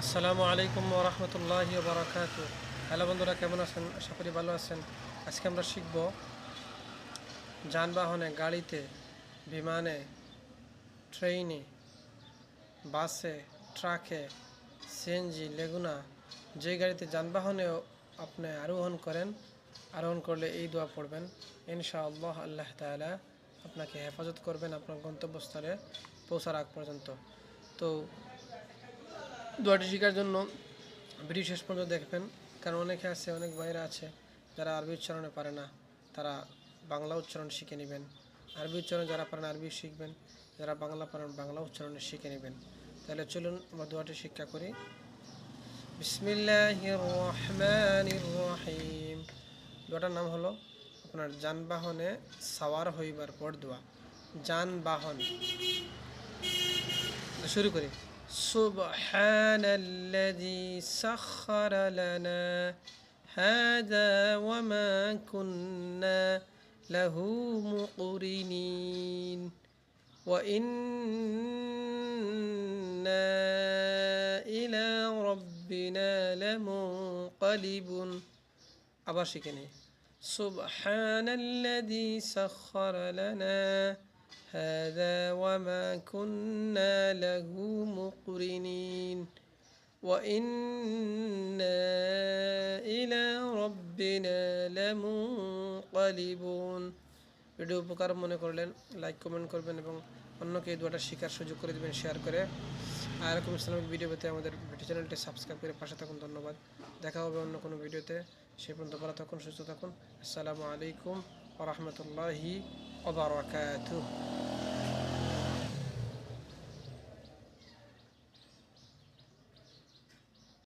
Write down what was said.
আসসালামু আলাইকুম ওয়া রাহমাতুল্লাহি ওয়া বারাকাতুহু। হ্যালো বন্ধুরা, কেমন আছেন? আশা করি ভালো আছেন। আজকে আমরা শিখব যানবাহনে, গাড়িতে, বিমানে, ট্রেনে, বাসে, ট্রাকে, সিএনজি, লেগুনা, যে গাড়িতে যানবাহনেও আপনি আরোহণ করলে এই দোয়া পড়বেন। ইনশাআল্লাহ আল্লাহ তাআলা আপনাকে হেফাজত করবেন আপনার গন্তব্যস্থলে পৌঁছার আগ পর্যন্ত। তো দোয়াটি শেখার জন্য ভিডিও শেষ পর্যন্ত দেখবেন, কারণ অনেক ভাইরা আছে যারা আরবি উচ্চারণে পারে না, তারা বাংলা উচ্চারণ শিখে নেবেন। আরবি উচ্চারণ যারা পারেন আরবি শিখবেন, যারা বাংলা পারেন বাংলা উচ্চারণে শিখে নেবেন। তাহলে চলুন আমরা দোয়াটি শিক্ষা করি। বিসমিল্লাহির রহমানির রহিম। দোয়াটার নাম হলো আপনার যানবাহনে সাওয়ার হইবার পর দোয়া। যানবাহন, শুরু করি। সুবহানাল্লাযী সাখখারা লানা হাযা ওয়া মা কুন্না লাহু মুকরিনিন ওয়া ইন্না ইলা রাব্বিনা লামুনকালিবুন। আবার শিখে নিই। সুবহানাল্লাযী সাখখারা লানা هذا وما كنا له مقرنين وإنا إلى ربنا لمنقلبون। ভিডিও উপকার মনে করলেন লাইক কমেন্ট করবেন এবং অন্যকে এই দোয়াটা শেখার সুযোগ করে দেবেন শেয়ার করে। আর এরকম ইসলামিক ভিডিও পেতে আমাদের চ্যানেলটি সাবস্ক্রাইব করে পাশে থাকুন। ধন্যবাদ। দেখা হবে অন্য কোনো ভিডিওতে। সে পর্যন্ত ভালো থাকুন, সুস্থ থাকুন। আসসালামু আলাইকুম ওয়া রাহমাতুল্লাহি ওয়া বারাকাতুহু।